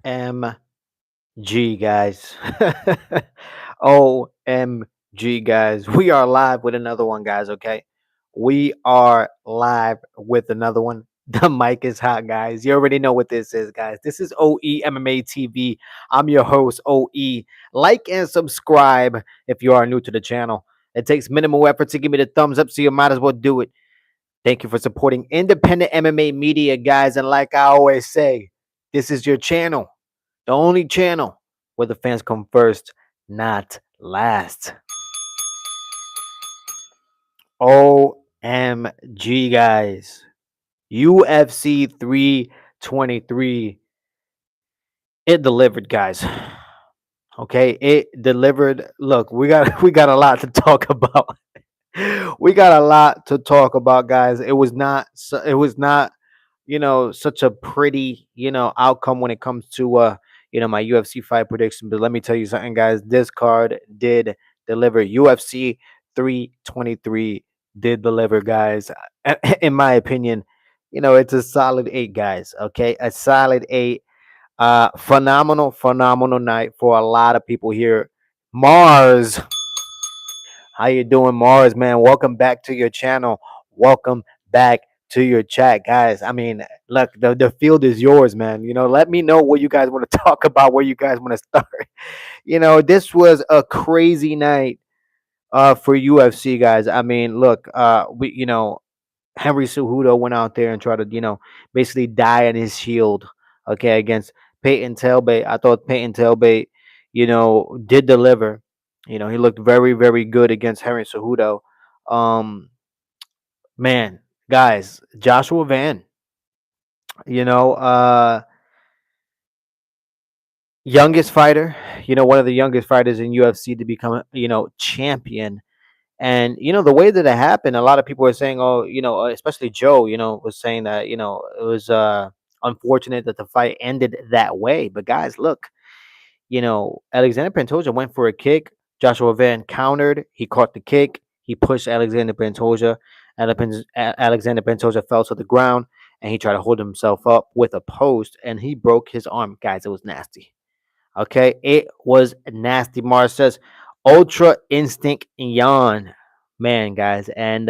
OMG, guys. OMG, guys. We are live with another one, guys, okay? We are live with another one. The mic is hot, guys. You already know what this is, guys. This is OE MMA TV. I'm your host, OE. Like and subscribe if you are new to the channel. It takes minimal effort to give me the thumbs up, so you might as well do it. Thank you for supporting independent MMA media, guys. And like I always say, this is your channel, the only channel where the fans come first, not last. OMG, guys. UFC 323. It delivered, guys. Okay, it delivered. Look, we got a lot to talk about. We got a lot to talk about, guys. It was not such a pretty outcome when it comes to my UFC fight prediction. But let me tell you something, guys. This card did deliver. UFC 323 did deliver, guys. In my opinion, it's a solid 8, guys. Okay, a solid 8. Phenomenal night for a lot of people here. Mars, how you doing, Mars, man? Welcome back to your channel. Welcome back to your chat, guys. I mean, look, the field is yours, man. Let me know what you guys want to talk about, where you guys want to start. This was a crazy night for UFC, guys. I mean, look, Henry Cejudo went out there and tried to, basically die on his shield, okay, against Peyton Tailbait. I thought Peyton Tailbait, did deliver. He looked very, very good against Henry Cejudo. Um, man, guys, Joshua Van, you know, uh, youngest fighter, one of the youngest fighters in UFC to become, champion. And the way that it happened, a lot of people were saying, "Oh, especially Joe, was saying that it was unfortunate that the fight ended that way." But guys, look, Alexander Pantoja went for a kick. Joshua Van countered. He caught the kick. He pushed Alexander Pantoja. Alexander Pantoja fell to the ground, and he tried to hold himself up with a post, and he broke his arm. Guys, it was nasty. Okay, it was nasty. Mars says, Ultra Instinct Yawn. Man, guys, and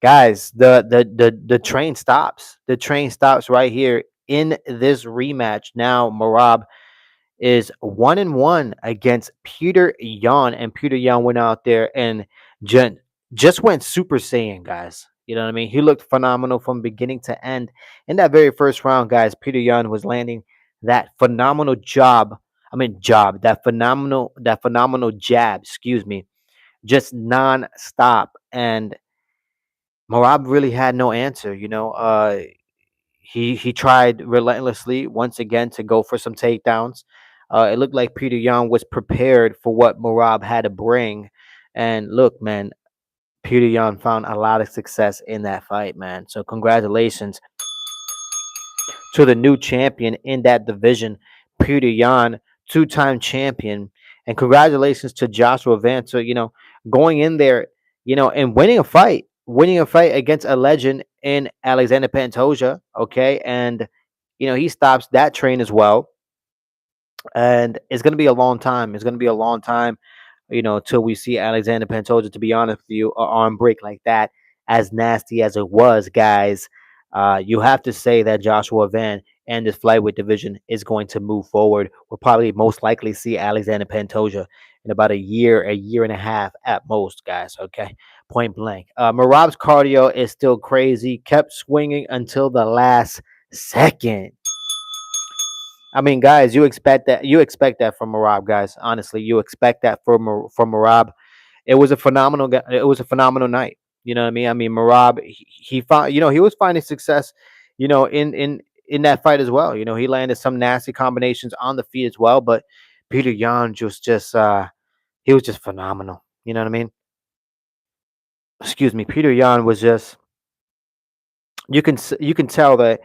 guys, the train stops. The train stops right here in this rematch. Now, Marab is 1-1 against Peter Yan, and Peter Yan went out there and ju- just went Super Saiyan, guys. You know what I mean? He looked phenomenal from beginning to end. In that very first round, guys, Peter Yan was landing that phenomenal job. I mean, job that phenomenal jab. Excuse me, just non-stop. And Marab really had no answer. He tried relentlessly once again to go for some takedowns. It looked like Peter Young was prepared for what Marab had to bring. And look, man, Peter Young found a lot of success in that fight, man. So congratulations to the new champion in that division, Peter Yan, two-time champion, and congratulations to Joshua Vance. So going in there, and winning a fight against a legend in Alexander Pantoja. Okay, and he stops that train as well, and it's going to be a long time. It's going to be a long time, till we see Alexander Pantoja. To be honest with you, a arm break like that, as nasty as it was, guys. You have to say that Joshua Van and this flyweight division is going to move forward. We'll probably most likely see Alexander Pantoja in about a year and a half at most, guys. Okay, point blank. Marab's cardio is still crazy. Kept swinging until the last second. I mean, guys, you expect that. You expect that from Marab, guys. Honestly, you expect that from Marab. It was a phenomenal night. You know what I mean? I mean, Marab, he found, he was finding success, in that fight as well. He landed some nasty combinations on the feet as well. But Peter Yan just he was just phenomenal. You know what I mean? Excuse me. Peter Yan was just, you can tell that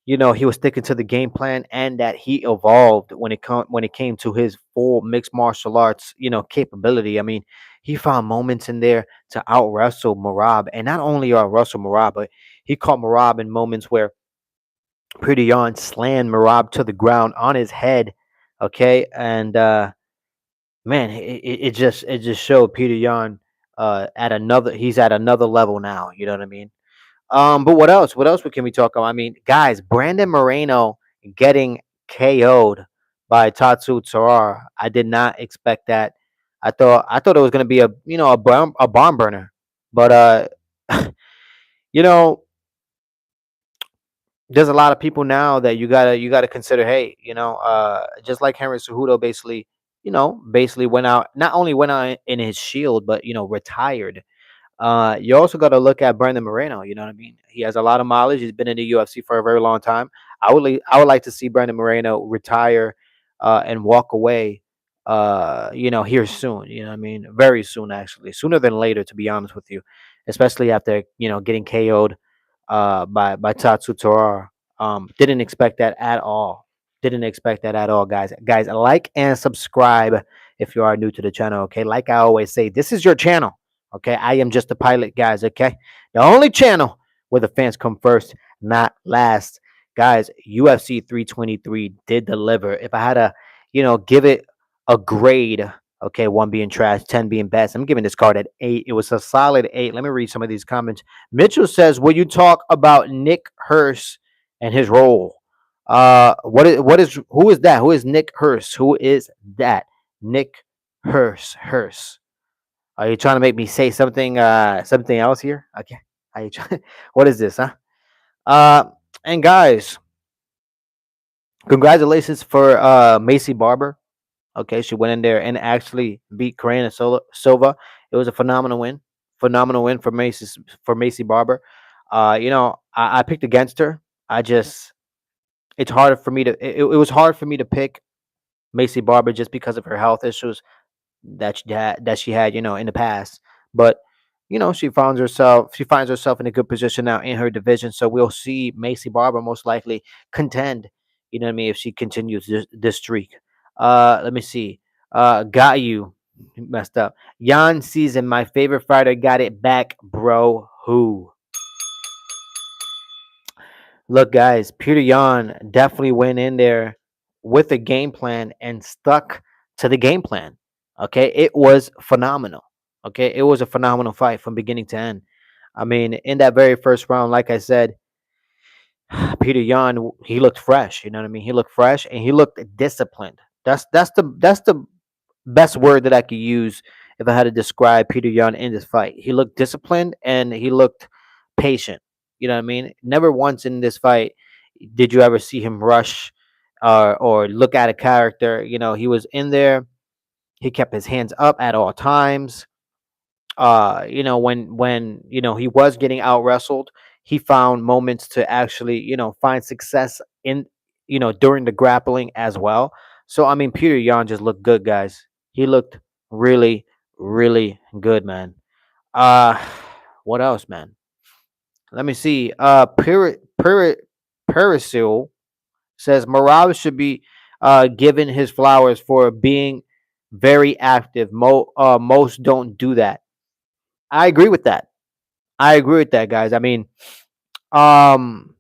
he was sticking to the game plan, and that he evolved when it came to his full mixed martial arts, capability. I mean, he found moments in there to out wrestle Marab, and not only out wrestle Marab, but he caught Marab in moments where Pretty Yan slammed Marab to the ground on his head. Okay, and man, it just showed Peter Yan at another. He's at another level now. You know what I mean? But what else? What else can we talk about? I mean, guys, Brandon Moreno getting KO'd by Tatsu Tarar. I did not expect that. I thought it was gonna be a a barn burner, but you know there's a lot of people now that you gotta consider. Hey, just like Henry Cejudo basically, basically went out. Not only went out in his shield, but retired. You also got to look at Brandon Moreno. You know what I mean? He has a lot of mileage. He's been in the UFC for a very long time. I would like to see Brandon Moreno retire and walk away. Here soon. You know what I mean? Very soon, actually, sooner than later. To be honest with you, especially after getting KO'd by Tatsu Torar. Didn't expect that at all. Didn't expect that at all, guys. Guys, like and subscribe if you are new to the channel. Okay, like I always say, this is your channel. Okay, I am just a pilot, guys. Okay, the only channel where the fans come first, not last. Guys, UFC 323 did deliver. If I had to, give it a grade, okay, one being trash, 10 being best, I'm giving this card at 8. It was a solid 8. Let me read some of these comments. Mitchell says, "Will you talk about Nick Hurst and his role? What is who is that? Who is Nick Hurst? Who is that? Nick Hurst. Are you trying to make me say something else here? Okay. Are you trying? What is this, huh? Uh, and guys, congratulations for Macy Barber. Okay, she went in there and actually beat Karina Silva. It was a phenomenal win. Phenomenal win for Macy Barber. I picked against her. It's harder for me to. It was hard for me to pick Macy Barber just because of her health issues that she had in the past. But she finds herself in a good position now in her division. So we'll see Macy Barber most likely contend. You know what I mean? If she continues this streak. Let me see. Got you messed up. Jan season, my favorite fighter got it back, bro. Who? Look, guys, Peter Yan definitely went in there with a game plan and stuck to the game plan. Okay, it was phenomenal. Okay, it was a phenomenal fight from beginning to end. I mean, in that very first round, like I said, Peter Yan, he looked fresh. You know what I mean? He looked fresh and he looked disciplined. That's the best word that I could use if I had to describe Peter Yan in this fight. He looked disciplined and he looked patient. You know what I mean? Never once in this fight did you ever see him rush or look at a character. He was in there. He kept his hands up at all times. When he was getting out wrestled, he found moments to actually find success in during the grappling as well. So I mean, Peter Yan just looked good, guys. He looked really, really good, man. Uh, what else, man? Let me see. Perisil says Morales should be given his flowers for being very active. Most don't do that. I agree with that. I agree with that, guys. I mean, um,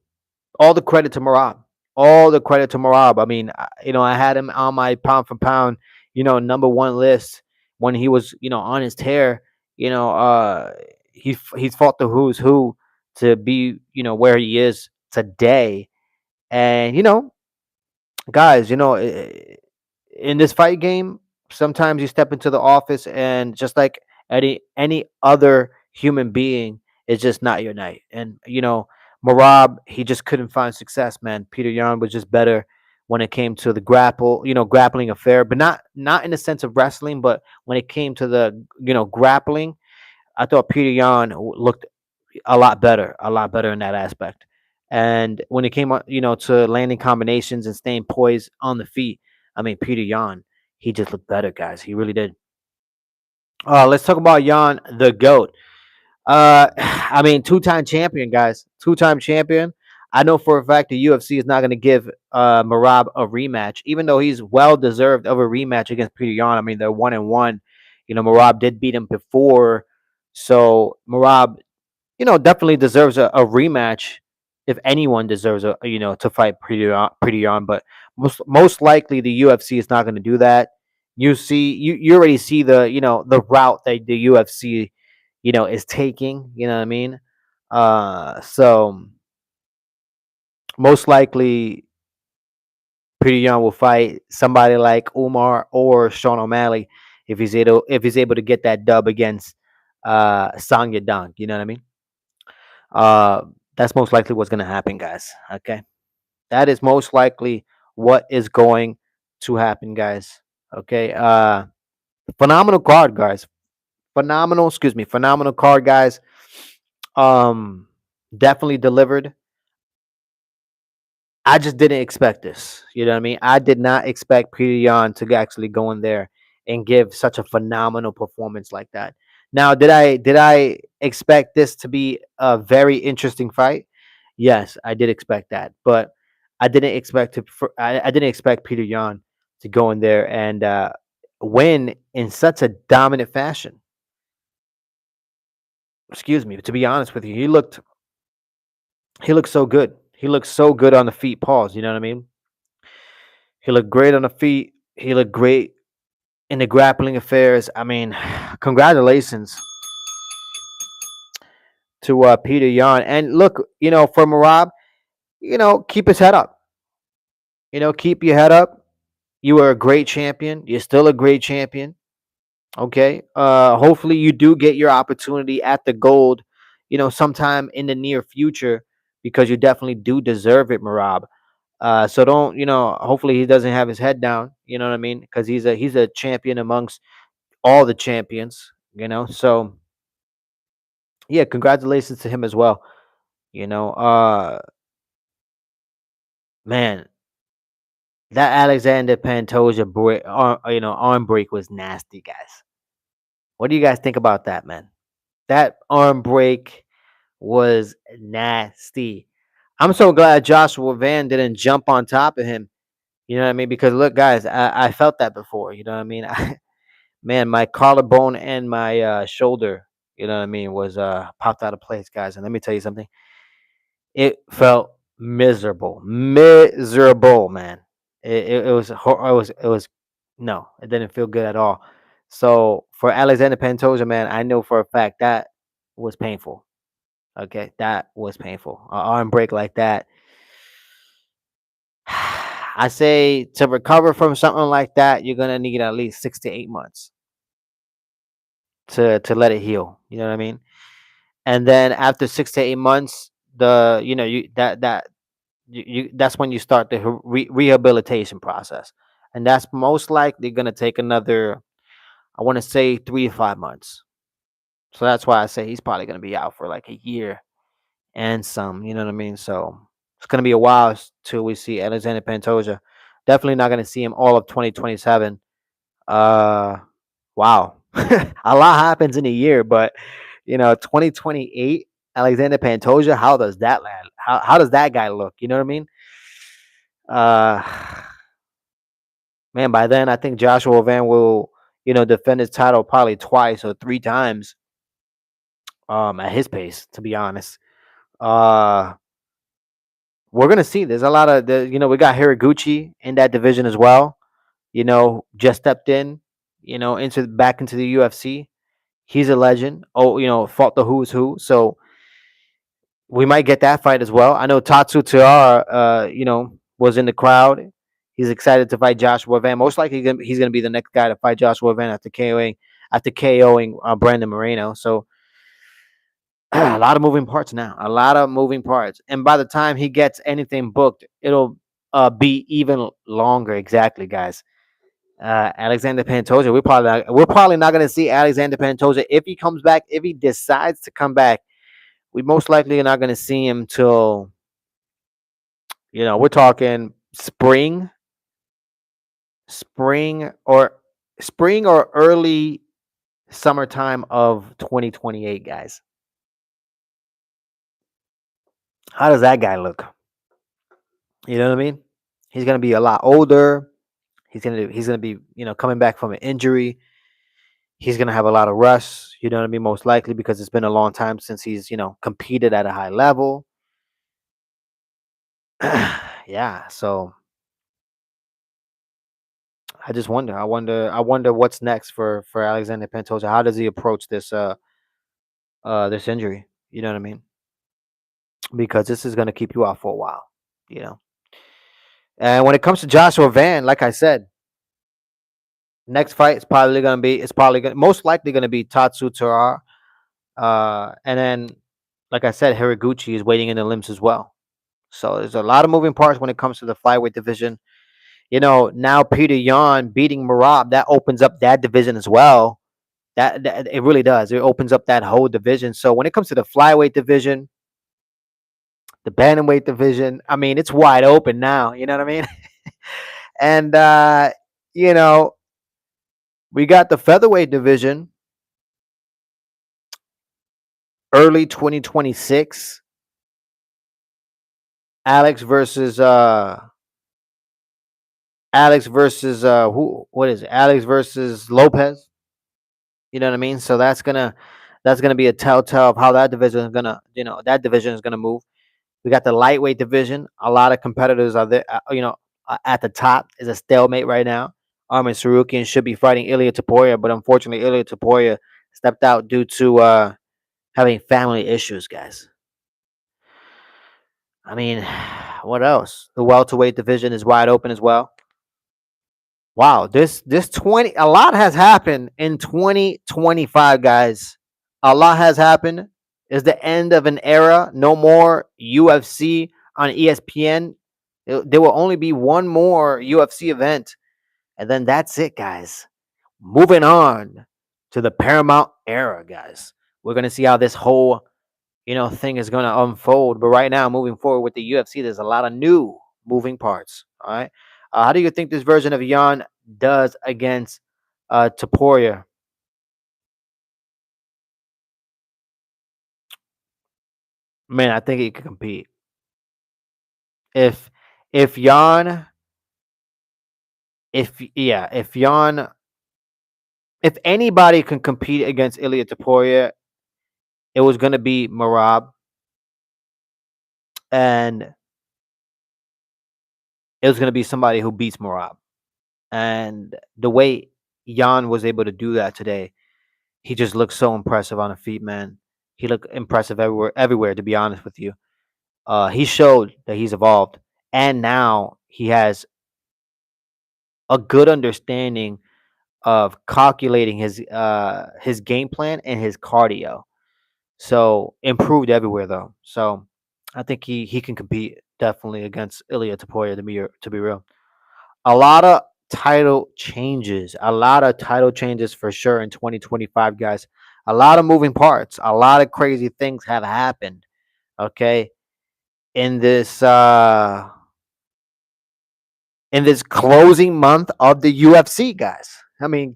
all the credit to Marab. All the credit to Marab. I mean, I had him on my pound for pound, number one list when he was, on his tear. You know, he's fought the who's who to be, where he is today. And guys, in this fight game, sometimes you step into the office and just like any other human being, it's just not your night. And Marab, he just couldn't find success, man. Peter Yan was just better when it came to the grappling affair, but not in the sense of wrestling, but when it came to the grappling, I thought Peter Yan looked a lot better in that aspect. And when it came to landing combinations and staying poised on the feet, I mean Peter Yan, he just looked better, guys. He really did. Let's talk about Yan the Goat. I mean, two-time champion, guys. Two-time champion. I know for a fact the UFC is not going to give Marab a rematch, even though he's well deserved of a rematch against Peter Yan. I mean, they're 1-1. Marab did beat him before, so Marab definitely deserves a rematch. if anyone deserves to fight pretty on, but most likely the UFC is not going to do that. You already see the route that the UFC is taking. You know what I mean? So most likely Pretty Young will fight somebody like Umar or Sean O'Malley if he's able to get that dub against Song Yadong. You know what I mean? Uh, that's most likely what's gonna happen, guys. Okay, that is most likely what is going to happen, guys. Okay, phenomenal card, guys. Phenomenal card, guys. Um, definitely delivered. I just didn't expect this. You know what I mean? I did not expect Peter Yan to actually go in there and give such a phenomenal performance like that. Now, did I expect this to be a very interesting fight? Yes, I did expect that, but I didn't expect Peter Yan to go in there and win in such a dominant fashion. Excuse me. To be honest with you, he looked so good. He looked so good on the feet. Pause. You know what I mean? He looked great on the feet. He looked great in the grappling affairs. I mean, congratulations to Peter Yan. And look, for Marab, keep his head up. Keep your head up. You were a great champion. You're still a great champion. Okay. Hopefully you do get your opportunity at the gold, sometime in the near future because you definitely do deserve it, Marab. So don't, hopefully he doesn't have his head down, you know what I mean? Because he's a champion amongst all the champions. So yeah, congratulations to him as well. You know, uh man, that Alexander Pantoja arm break was nasty, guys. What do you guys think about that, man? That arm break was nasty. I'm so glad Joshua Van didn't jump on top of him. You know what I mean? Because look, guys, I felt that before. You know what I mean? Man, my collarbone and my shoulder, you know what I mean, was popped out of place, guys. And let me tell you something. It felt miserable, man. It was no, it didn't feel good at all. So for Alexander Pantoja, man, I know for a fact that was painful. Okay, that was painful. An arm break like that. I say to recover from something like that, you're gonna need at least 6 to 8 months to let it heal. You know what I mean? And then after 6 to 8 months, the you know you that you that's when you start the rehabilitation process, and that's most likely going to take another, I want to say, 3 to 5 months. So that's why I say he's probably going to be out for like a year and some. You know what I mean? So it's going to be a while till we see Alexander Pantoja. Definitely not going to see him all of 2027. Uh, wow, a lot happens in a year, but 2028, Alexander Pantoja. How does that land? How does that guy look? You know what I mean? Uh, man, by then I think Joshua Van will, defend his title probably twice or three times. At his pace, to be honest. Uh, we're gonna see. There's a lot of we got Hiraguchi in that division as well. Just stepped in, into back into the UFC. He's a legend. Oh, fought the who's who. So we might get that fight as well. I know Tatsu Tiara, was in the crowd. He's excited to fight Joshua Van. Most likely, he's gonna be the next guy to fight Joshua Van after KOing Brandon Moreno. So a lot of moving parts now. A lot of moving parts. And by the time he gets anything booked, it'll be even longer. Exactly, guys. Alexander Pantoja. We're probably not gonna see Alexander Pantoja if he comes back. If he decides to come back, we most likely are not gonna see him till we're talking spring or early summertime of 2028, guys. How does that guy look? You know what I mean? He's gonna be a lot older. He's gonna be coming back from an injury. He's gonna have a lot of rust. You know what I mean? Most likely because it's been a long time since he's competed at a high level. Yeah, so I just wonder. I wonder what's next for Alexander Pantoja. How does he approach this injury? You know what I mean? Because this is going to keep you out for a while. You know. And when it comes to Joshua Van, like I said, next fight is probably going to be most likely going to be Tatsu Tora. And then, like I said, Hiraguchi is waiting in the limbs as well. So there's a lot of moving parts when it comes to the flyweight division. Now Peter Yan beating Marab, that opens up that division as well. That it really does. It opens up that whole division. So when it comes to the flyweight division, the bantamweight division, I mean, it's wide open now. You know what I mean? And you know, we got the featherweight division early 2026. Alex versus who? What is it? Alex versus Lopez. You know what I mean? So that's gonna be a telltale of how that division is gonna move. We got the lightweight division. A lot of competitors are there. At the top is a stalemate right now. Armin Sarukian should be fighting Ilya Taporia, but unfortunately, Ilya Taporia stepped out due to having family issues, guys. I mean, what else? The welterweight division is wide open as well. Wow, this 20 a lot has happened in 2025, guys. A lot has happened. Is the end of an era. No more UFC on ESPN. There will only be one more UFC event, and then that's it, guys. Moving on to the Paramount era, guys. We're gonna see how this whole thing is gonna unfold. But right now, moving forward with the UFC, there's a lot of new moving parts. All right. How do you think this version of Yan does against Taporia? Man, I think he could compete. If if Yan if yeah, if Yan if anybody can compete against Ilya Taporia, it was gonna be Marab, and it was gonna be somebody who beats Marab. And the way Yan was able to do that today, he just looked so impressive on the feet, man. He looked impressive everywhere. To be honest with you, he showed that he's evolved, and now he has a good understanding of calculating his game plan and his cardio. So improved everywhere though. So I think he can compete definitely against Ilya Taporia to be real. A lot of title changes. A lot of title changes for sure in 2025, guys. A lot of moving parts. A lot of crazy things have happened. Okay, in this closing month of the UFC, guys. I mean,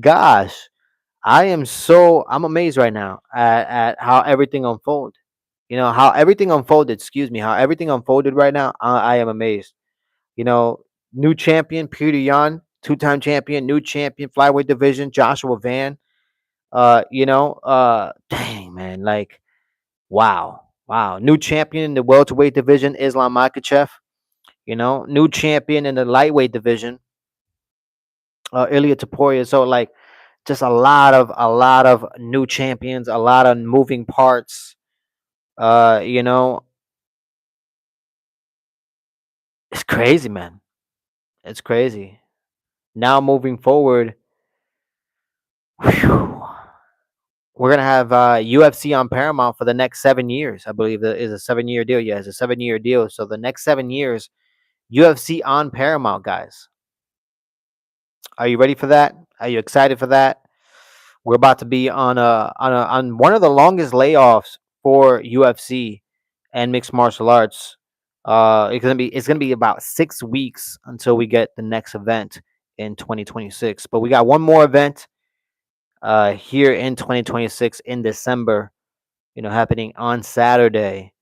gosh, I'm amazed right now at how everything unfolded. How everything unfolded. Excuse me, how everything unfolded right now. I am amazed. You know, New champion Peter Yan, two-time champion, new champion flyweight division Joshua Van. Dang man, like wow. New champion in the welterweight division Islam Makhachev. New champion in the lightweight division Ilya Taporia. So like, just a lot of new champions, a lot of moving parts. Uh, you know, it's crazy, man. It's crazy. Now moving forward, whew, we're gonna have UFC on Paramount for the next 7 years. I believe that is a 7-year deal. Yeah, it's a 7-year deal. So the next 7 years, UFC on Paramount, guys. Are you ready for that? Are you excited for that? We're about to be on one of the longest layoffs for UFC and mixed martial arts. It's gonna be about 6 weeks until we get the next event in 2026. But we got one more event here in 2026 in December. Happening on Saturday.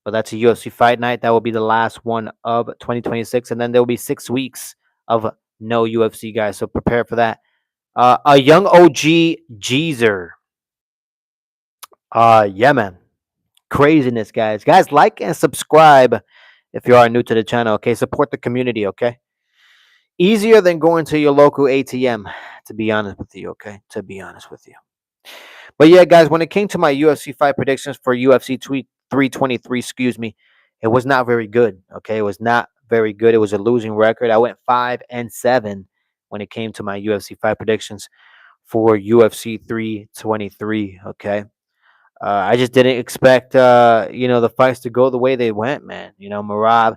But that's a UFC fight night. That will be the last one of 2026, and then there will be 6 weeks of no UFC, guys. So prepare for that. A young OG Jeezer. Yeah, man. Craziness, guys. Guys, like and subscribe if you are new to the channel. Okay, support the community. Okay, easier than going to your local ATM. To be honest with you. Okay, to be honest with you. But yeah, guys, when it came to my UFC fight predictions for UFC 323, excuse me, it was not very good. Okay, it was not very good. It was a losing record. I went 5-7 when it came to my UFC fight predictions for UFC 323. Okay, I just didn't expect the fights to go the way they went, man. Marab,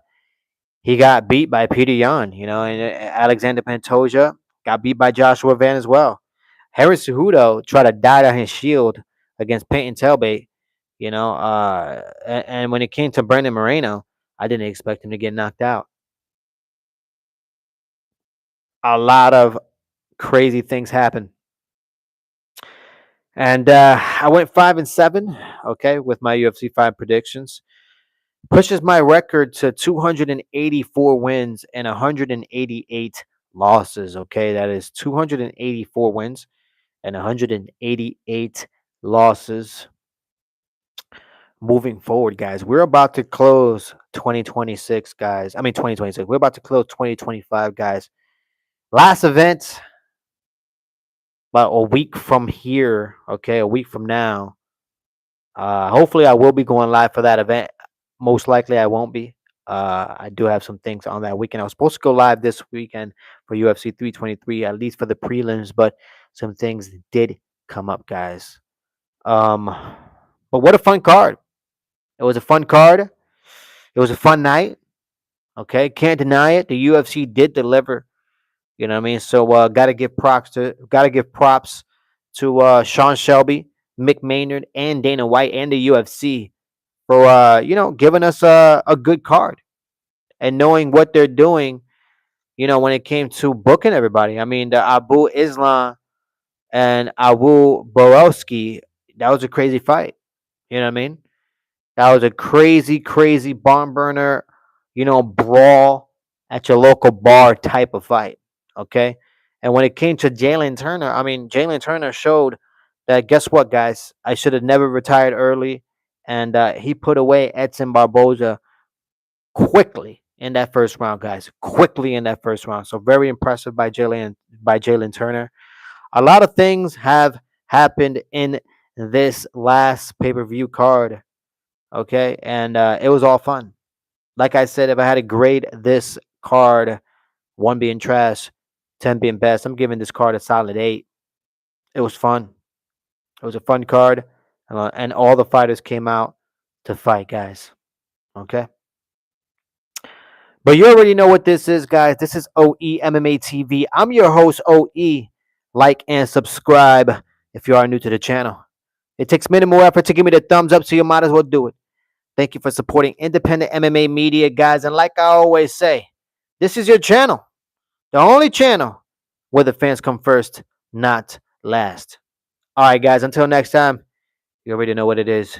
he got beat by Peter Yan. And Alexander Pantoja got beat by Joshua Van as well. Harris Cejudo tried to die on his shield against Peyton Tailbait, and when it came to Brandon Moreno, I didn't expect him to get knocked out. A lot of crazy things happened. And I went 5-7, okay, with my UFC 5 predictions. Pushes my record to 284 wins and 188 losses, okay? That is 284 wins and 188 losses. Moving forward, guys, we're about to close 2026, guys. I mean 2026. We're about to close 2025, guys. Last event about a week from here, okay? A week from now. Hopefully I will be going live for that event. Most likely I won't be. I do have some things on that weekend. I was supposed to go live this weekend for UFC 323, at least for the prelims, but some things did come up, guys. But what a fun card. It was a fun card. It was a fun night. Okay, can't deny it. The UFC did deliver. You know what I mean? So gotta give props to Sean Shelby, Mick Maynard, and Dana White and the UFC for giving us a good card and knowing what they're doing. When it came to booking everybody. I mean, the Abu Islam and Abu Borowski, that was a crazy fight. You know what I mean? That was a crazy, crazy barn burner, brawl at your local bar type of fight. Okay. And when it came to Jalen Turner, I mean, Jalen Turner showed that, guess what, guys? I should have never retired early. And he put away Edson Barboza quickly in that first round, guys. Quickly in that first round. So very impressive by Jalen Turner. A lot of things have happened in this last pay-per-view card. Okay, and it was all fun. Like I said, if I had to grade this card, 1 being trash, 10 being best, I'm giving this card a solid 8. It was fun. It was a fun card, and all the fighters came out to fight, guys. Okay. But you already know what this is, guys. This is OE MMA TV. I'm your host, OE. Like and subscribe if you are new to the channel. It takes minimal effort to give me the thumbs up, so you might as well do it. Thank you for supporting independent MMA media, guys. And like I always say, this is your channel, the only channel where the fans come first, not last. All right, guys, until next time, you already know what it is.